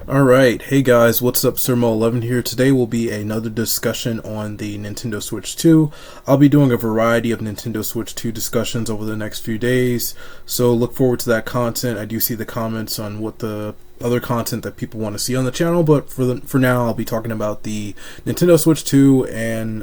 Alright, hey guys, what's up? Sermo11 here. Today will be another discussion on the Nintendo Switch 2. I'll be doing a variety of Nintendo Switch 2 discussions over the next few days, so look forward to that content. I do see the comments on what the other content that people want to see on the channel, but for now I'll be talking about the Nintendo Switch 2, and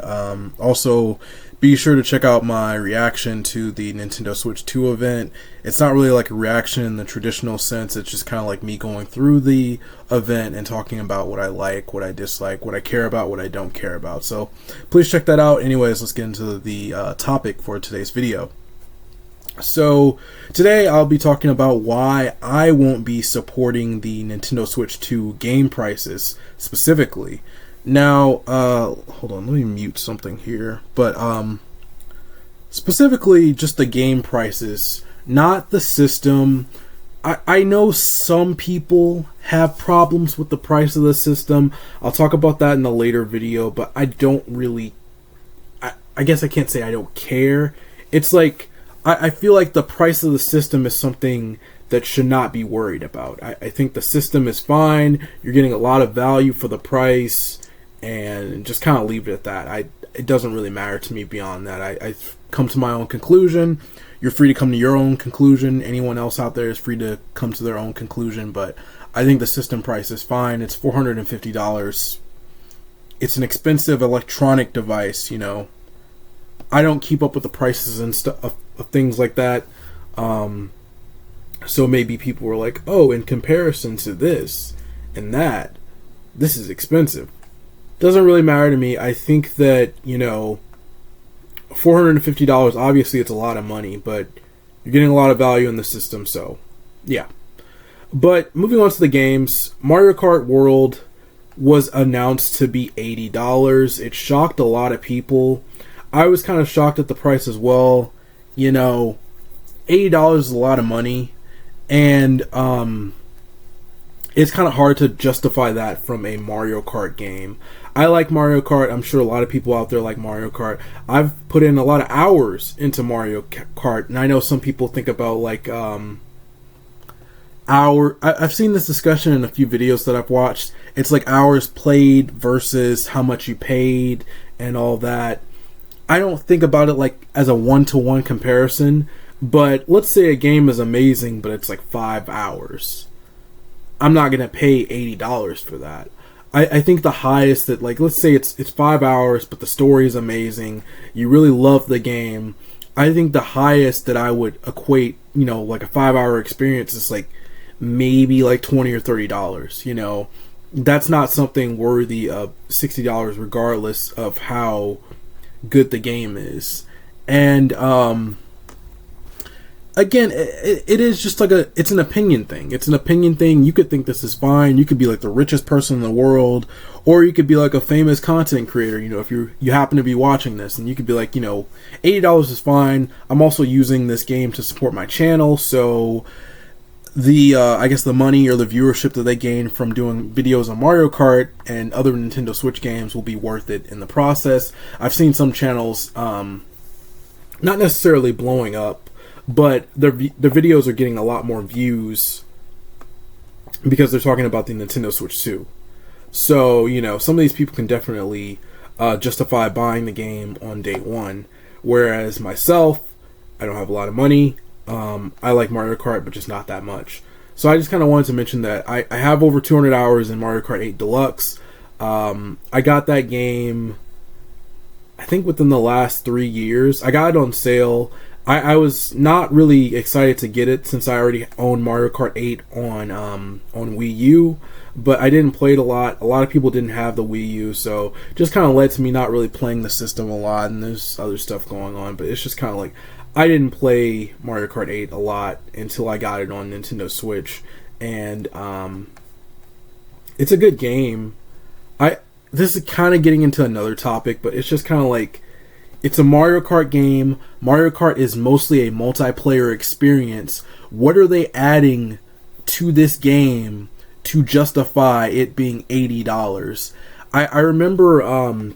also be sure to check out my reaction to the Nintendo Switch 2 event. It's not really like a reaction in the traditional sense. It's just kind of like me going through the event and talking about what I like, what I dislike, what I care about, what I don't care about. So please check that out. Anyways, let's get into the topic for today's video. So today I'll be talking about why I won't be supporting the Nintendo Switch 2 game prices specifically. Now, hold on, let me mute something here. But specifically just the game prices, not the system. I know some people have problems with the price of the system. I'll talk about that in a later video, but I don't really, I guess I can't say I don't care. It's like, I feel like the price of the system is something that should not be worried about. I think the system is fine. You're getting a lot of value for the price, and just kind of leave it at that. It doesn't really matter to me beyond that. I've come to my own conclusion. You're free to come to your own conclusion. Anyone else out there is free to come to their own conclusion, but I think the system price is fine. It's $450. It's an expensive electronic device, you know. I don't keep up with the prices and stuff of things like that. So maybe people were like, oh, in comparison to this and that, this is expensive. Doesn't really matter to me. I think that, you know, $450, obviously it's a lot of money, but you're getting a lot of value in the system, so yeah. But moving on to the games, Mario Kart World was announced to be $80. It shocked a lot of people. I was kind of shocked at the price as well. You know, $80 is a lot of money, and it's kind of hard to justify that from a Mario Kart game. I like Mario Kart. I'm sure a lot of people out there like Mario Kart. I've put in a lot of hours into Mario Kart, and I know some people think about like I've seen this discussion in a few videos that I've watched. It's like hours played versus how much you paid and all that. I don't think about it like as a one-to-one comparison, but let's say a game is amazing, but it's like 5 hours. I'm not going to pay $80 for that. I think the highest that, like, let's say it's 5 hours, but the story is amazing. You really love the game. I think the highest that I would equate, you know, like a 5-hour experience is like maybe like $20 or $30. You know, that's not something worthy of $60 regardless of how good the game is. And again, it is just like it's an opinion thing. It's an opinion thing. You could think this is fine. You could be like the richest person in the world, or you could be like a famous content creator. You know, if you happen to be watching this, and you could be like, you know, $80 is fine. I'm also using this game to support my channel, so the I guess the money or the viewership that they gain from doing videos on Mario Kart and other Nintendo Switch games will be worth it in the process. I've seen some channels not necessarily blowing up, but their videos are getting a lot more views because they're talking about the Nintendo Switch 2. So, you know, some of these people can definitely justify buying the game on day one. Whereas myself, I don't have a lot of money. I like Mario Kart, but just not that much. So I just kind of wanted to mention that I have over 200 hours in Mario Kart 8 Deluxe. I got that game, I think, within the last 3 years. I got it on sale. I was not really excited to get it since I already own Mario Kart 8 on Wii U, but I didn't play it a lot. A lot of people didn't have the Wii U, so just kind of led to me not really playing the system a lot, and there's other stuff going on, but it's just kind of like I didn't play Mario Kart 8 a lot until I got it on Nintendo Switch, and it's a good game. This is kind of getting into another topic, but it's just kind of like, it's a Mario Kart game. Mario Kart is mostly a multiplayer experience. What are they adding to this game to justify it being $80? I remember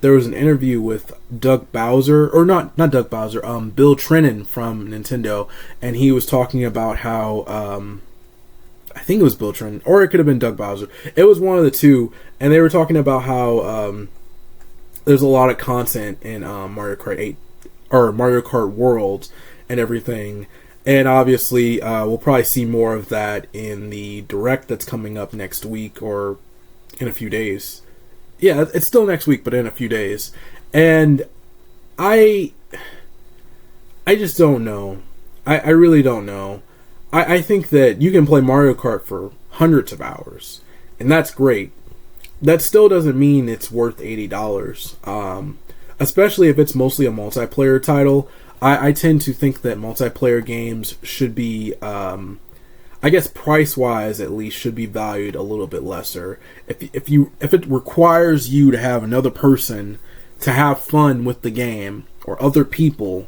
there was an interview with Doug Bowser, or not Doug Bowser, Bill Trinen from Nintendo, and he was talking about how I think it was Bill Trent, or it could have been Doug Bowser. It was one of the two, and they were talking about how there's a lot of content in Mario Kart 8 or Mario Kart World and everything. And obviously, we'll probably see more of that in the Direct that's coming up next week or in a few days. Yeah, it's still next week, but in a few days. And I just don't know. I really don't know. I think that you can play Mario Kart for hundreds of hours, and that's great. That still doesn't mean it's worth $80. Especially if it's mostly a multiplayer title. I tend to think that multiplayer games should be, I guess price-wise at least, should be valued a little bit lesser. If it requires you to have another person to have fun with the game, or other people,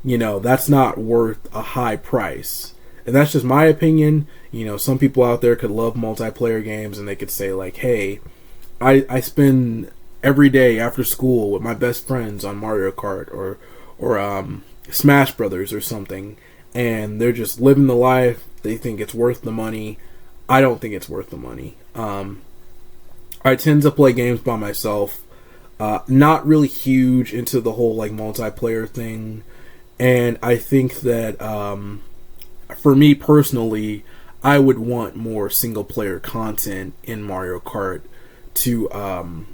that's not worth a high price. And that's just my opinion. Some people out there could love multiplayer games, and they could say like, hey, I spend every day after school with my best friends on Mario Kart or Smash Brothers or something, and they're just living the life. They think it's worth the money. I don't think it's worth the money. I tend to play games by myself. Not really huge into the whole like multiplayer thing, and I think that for me personally, I would want more single player content in Mario Kart to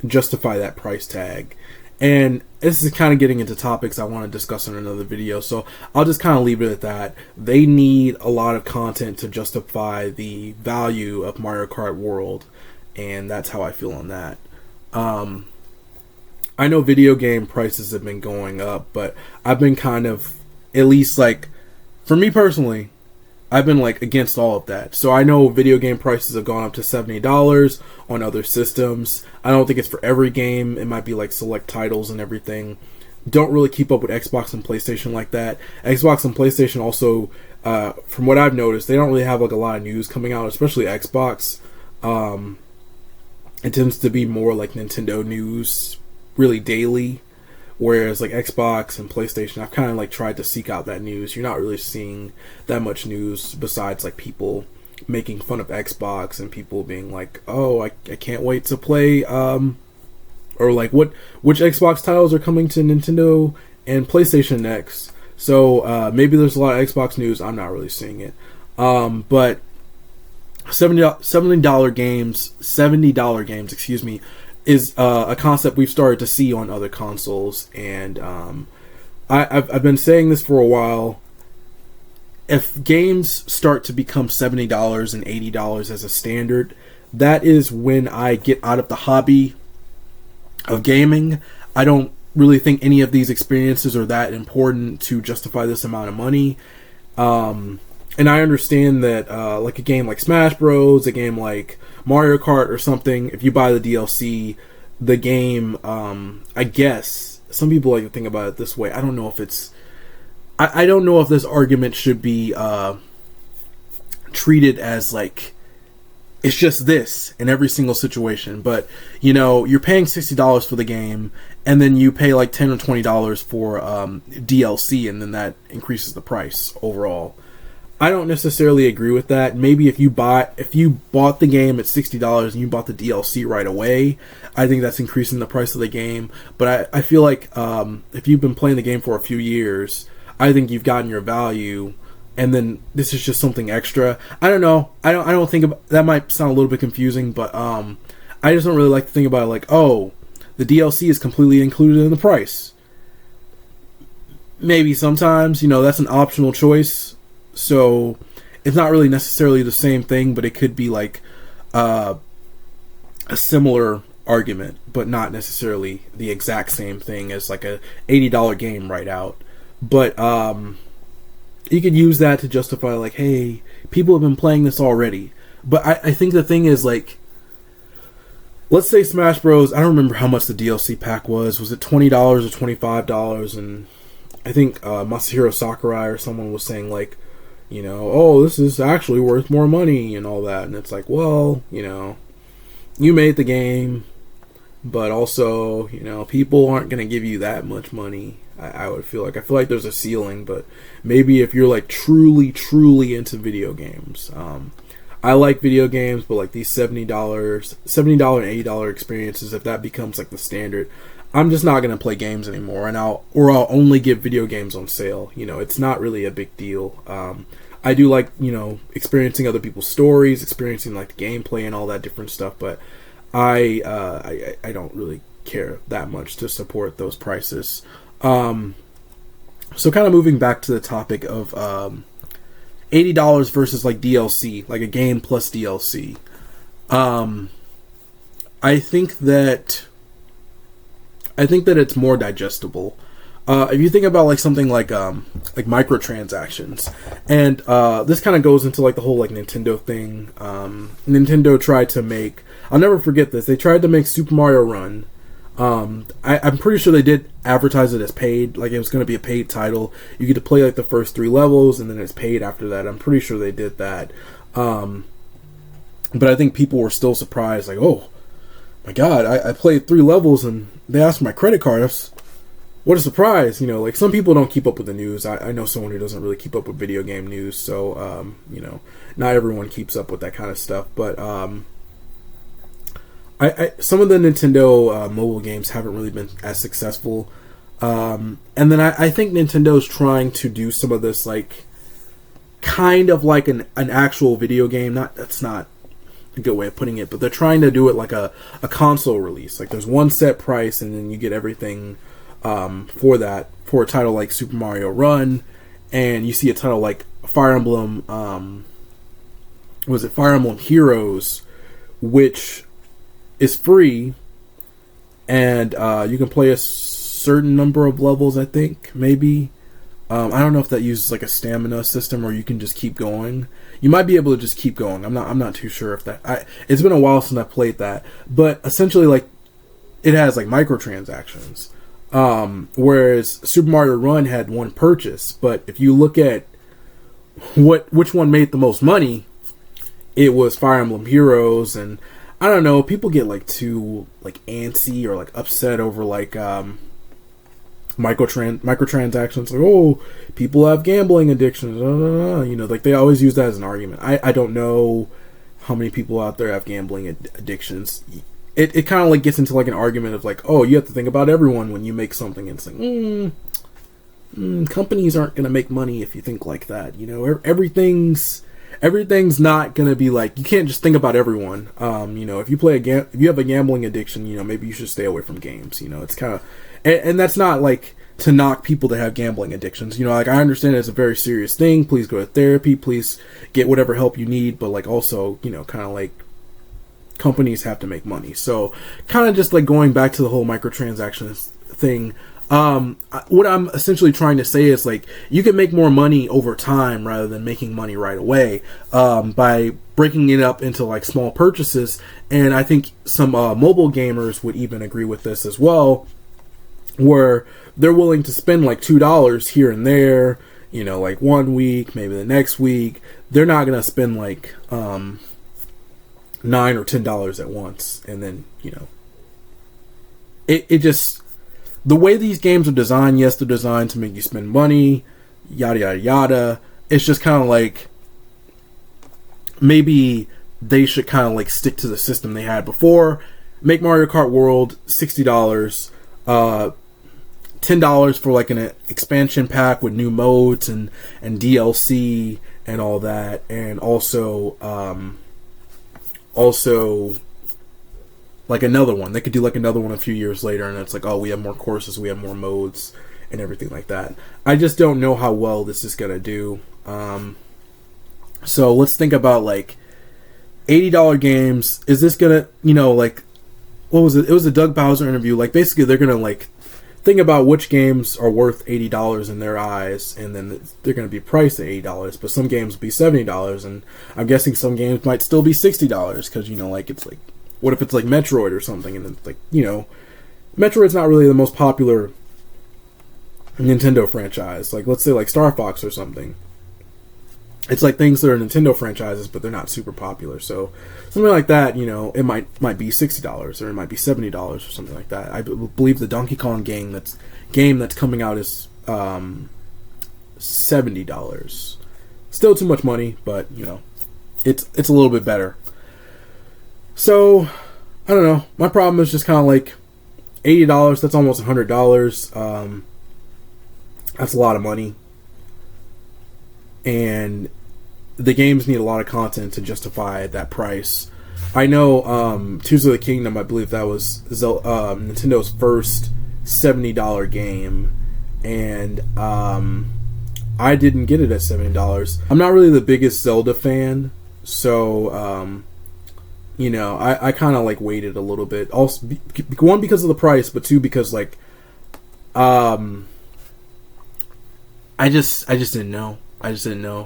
justify that price tag. And this is kind of getting into topics I want to discuss in another video, so I'll just kind of leave it at that. They need a lot of content to justify the value of Mario Kart World, and that's how I feel on that. I know video game prices have been going up, but I've been kind of, at least like, for me personally, I've been like against all of that. So I know video game prices have gone up to $70 on other systems. I don't think it's for every game. It might be like select titles and everything. Don't really keep up with Xbox and PlayStation like that. Xbox and PlayStation also, from what I've noticed, they don't really have like a lot of news coming out, especially Xbox. It tends to be more like Nintendo news really daily. Whereas like Xbox and PlayStation, I've kind of like tried to seek out that news. You're not really seeing that much news besides like people making fun of Xbox and people being like, oh, I can't wait to play, or like which Xbox titles are coming to Nintendo and PlayStation next. So maybe there's a lot of Xbox news. I'm not really seeing it. But $70 games, excuse me, is a concept we've started to see on other consoles, and I've been saying this for a while. If games start to become $70 and $80 as a standard, that is when I get out of the hobby of gaming. I don't really think any of these experiences are that important to justify this amount of money. And I understand that like a game like Smash Bros, a game like Mario Kart or something, if you buy the DLC, the game, I guess, some people like to think about it this way. I don't know if it's... I don't know if this argument should be treated as like, it's just this in every single situation. But, you're paying $60 for the game, and then you pay like $10 or $20 for DLC, and then that increases the price overall. I don't necessarily agree with that. Maybe if you bought the game at $60 and you bought the DLC right away, I think that's increasing the price of the game. But I feel like if you've been playing the game for a few years, I think you've gotten your value, and then this is just something extra. I don't know. I don't think that might sound a little bit confusing, but I just don't really like to think about it like, oh, the DLC is completely included in the price. Maybe sometimes, that's an optional choice. So it's not really necessarily the same thing, but it could be like a similar argument, but not necessarily the exact same thing as like a $80 game right out. But you could use that to justify like, hey, people have been playing this already. But I think the thing is like, let's say Smash Bros. I don't remember how much the DLC pack was. Was it $20 or $25? And I think Masahiro Sakurai or someone was saying like, oh, this is actually worth more money and all that. And it's like, well, you made the game, but also, people aren't going to give you that much money. I would feel like. I feel like there's a ceiling, but maybe if you're like truly, truly into video games, I like video games, but like these $70 and $80 experiences, if that becomes like the standard, I'm just not gonna play games anymore, and I'll only get video games on sale. You know, it's not really a big deal. I do like, you know, experiencing other people's stories, experiencing like the gameplay and all that different stuff, but I don't really care that much to support those prices. So kind of moving back to the topic of $80 versus like DLC, like a game plus DLC. I think that it's more digestible. If you think about like something like microtransactions, and this kind of goes into like the whole like Nintendo thing. Nintendo tried to make, I'll never forget this, they tried to make Super Mario Run. I'm pretty sure they did advertise it as paid, like it was going to be a paid title. You get to play like the first 3 levels and then it's paid after that. I'm pretty sure they did that. But I think people were still surprised, like, oh my god, I played 3 levels and they asked for my credit card. What a surprise. You know, like some people don't keep up with the news. I know someone who doesn't really keep up with video game news, so you know, not everyone keeps up with that kind of stuff. But I some of the Nintendo mobile games haven't really been as successful. And then I think Nintendo's trying to do some of this like kind of like an actual video game. That's not a good way of putting it, but they're trying to do it like a console release. Like there's one set price and then you get everything for that, for a title like Super Mario Run, and you see a title like Fire Emblem, Fire Emblem Heroes, which is free, and you can play a certain number of levels, I think, maybe. I don't know if that uses like a stamina system or you can just keep going. You might be able to just keep going. I'm not too sure if that. It's been a while since I played that, but essentially, like, it has like microtransactions. Whereas Super Mario Run had one purchase, but if you look at which one made the most money, it was Fire Emblem Heroes. And I don't know, people get like too like antsy or like upset over like microtransactions. Like, oh, people have gambling addictions. You know, like they always use that as an argument. I don't know how many people out there have gambling addictions. It kind of like gets into like an argument of like, oh, you have to think about everyone when you make something. And it's like, companies aren't going to make money if you think like that. You know, everything's not going to be like, you can't just think about everyone. You know, if you have a gambling addiction, you know, maybe you should stay away from games. You know, it's kind of, and that's not like to knock people that have gambling addictions. You know, like I understand it's a very serious thing. Please go to therapy. Please get whatever help you need. But like also, you know, kind of like, companies have to make money. So kind of just like going back to the whole microtransactions thing, what I'm essentially trying to say is like you can make more money over time rather than making money right away, by breaking it up into like small purchases. And I think some mobile gamers would even agree with this as well, where they're willing to spend like $2 here and there, you know, like 1 week, maybe the next week. They're not going to spend like $9 or $10 at once. And then, you know, it just, the way these games are designed, yes, they're designed to make you spend money, yada yada yada. It's just kind of like, maybe they should kind of like stick to the system they had before. Make Mario Kart World $60, $10 for like an expansion pack with new modes and DLC and all that, and also like another one. They could do like another one a few years later, and it's like, oh, we have more courses, we have more modes, and everything like that. I just don't know how well this is gonna do. So let's think about like $80 games. Is this gonna, you know, like, what was it? It was a Doug Bowser interview. Like basically, they're gonna like think about which games are worth $80 in their eyes, and then they're going to be priced at $80. But some games will be $70, and I'm guessing some games might still be $60 because, you know, like it's like, what if it's like Metroid or something, and it's like, you know, Metroid's not really the most popular Nintendo franchise. Like let's say like Star Fox or something. It's like things that are Nintendo franchises, but they're not super popular. So something like that, you know, it might be $60 or it might be $70 or something like that. I believe the Donkey Kong game that's coming out is $70. Still too much money, but you know, it's a little bit better. So I don't know. My problem is just kind of like $80. That's almost $100. That's a lot of money, and the games need a lot of content to justify that price. I know Tears of the Kingdom, I believe that was Nintendo's first $70 game, and I didn't get it at $70. I'm not really the biggest Zelda fan, so you know, I kind of like waited a little bit. Also, one, because of the price, but two, because like I just didn't know.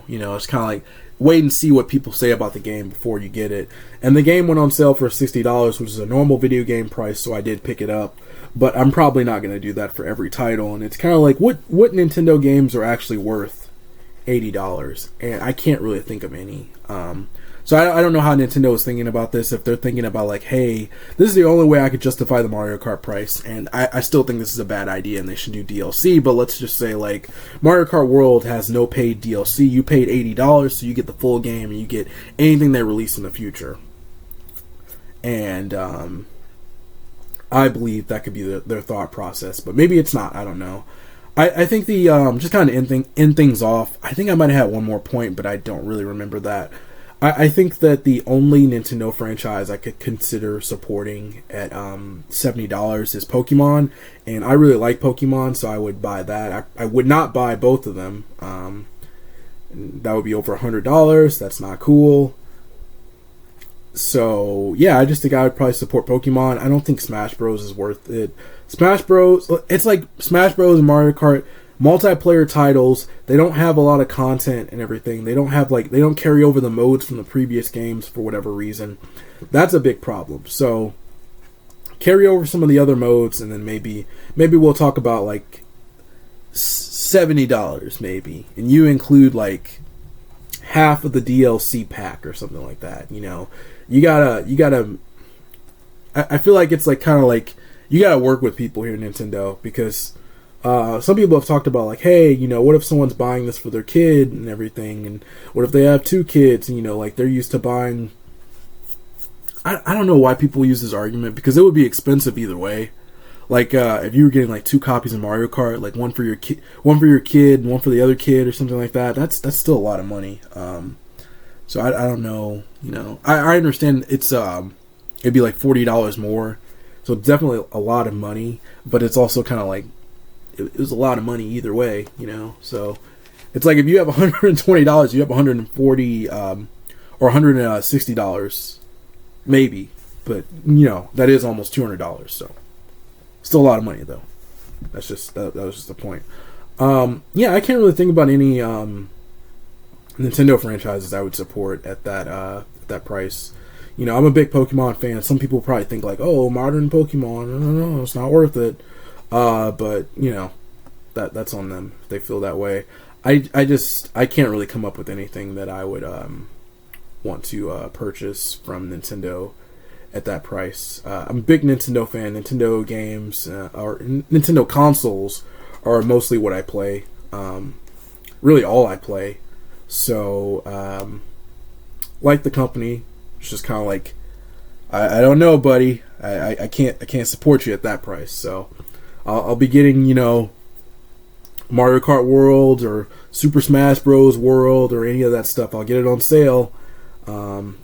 You know, it's kind of like wait and see what people say about the game before you get it. And the game went on sale for $60, which is a normal video game price, so I did pick it up. But I'm probably not going to do that for every title. And it's kind of like, what Nintendo games are actually worth $80? And I can't really think of any. So I don't know how Nintendo is thinking about this. If they're thinking about like, hey, this is the only way I could justify the Mario Kart price, and I still think this is a bad idea and they should do DLC. But let's just say like Mario Kart World has no paid DLC. You paid $80, so you get the full game and you get anything they release in the future. And I believe that could be their thought process, but maybe it's not. I don't know. I think the just kind of end things off. I think I might have had one more point, but I don't really remember that. I think that the only Nintendo franchise I could consider supporting at $70 is Pokemon, and I really like Pokemon, so I would buy that. I would not buy both of them. That would be over $100. That's not cool. So yeah, I just think I would probably support Pokemon. I don't think Smash Bros is worth it. Smash Bros, it's like Smash Bros and Mario Kart. Multiplayer titles, they don't have a lot of content and everything. They don't carry over the modes from the previous games for whatever reason. That's a big problem. So carry over some of the other modes, and then maybe we'll talk about like $70 maybe, and you include like half of the DLC pack or something like that. You know, you gotta. I feel like it's like kind of like you gotta work with people here at Nintendo, because some people have talked about like, hey, you know, what if someone's buying this for their kid and everything, and what if they have two kids, and you know, like they're used to buying. I don't know why people use this argument, because it would be expensive either way. Like if you were getting like 2 copies of Mario Kart, like one for your kid, and one for the other kid, or something like that. That's still a lot of money. So I don't know. You know, I understand it's it'd be like $40 more, so definitely a lot of money. But it's also kind of like it was a lot of money either way. You know, so it's like if you have $120, you have $140 or $160 maybe. But you know, that is almost $200. So. Still a lot of money, though. That's just that was just the point. Yeah, I can't really think about any Nintendo franchises I would support at that price. You know, I'm a big Pokemon fan. Some people probably think like, oh, modern Pokemon, no, it's not worth it. But you know, that's on them if they feel that way. I can't really come up with anything that I would want to purchase from Nintendo at that price. I'm a big Nintendo fan. Nintendo games or Nintendo consoles are mostly what I play. Really all I play. So like the company, it's just kind of like I don't know, buddy. I can't support you at that price. So I'll be getting, you know, Mario Kart World or Super Smash Bros. World or any of that stuff. I'll get it on sale.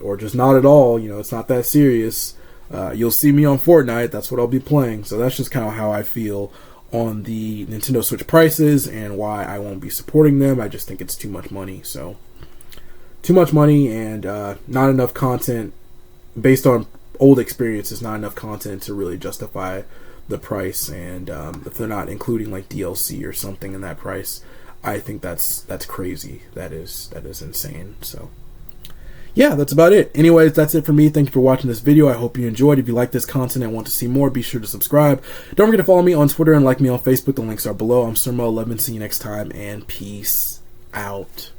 Or just not at all, you know, it's not that serious. You'll see me on Fortnite, that's what I'll be playing. So that's just kind of how I feel on the Nintendo Switch prices and why I won't be supporting them. I just think it's too much money. So, too much money and not enough content based on old experiences, not enough content to really justify the price. And if they're not including like DLC or something in that price, I think that's crazy. That is insane. So. Yeah, that's about it. Anyways, that's it for me. Thank you for watching this video. I hope you enjoyed. If you like this content and want to see more, be sure to subscribe. Don't forget to follow me on Twitter and like me on Facebook. The links are below. I'm Surmo11. See you next time, and peace out.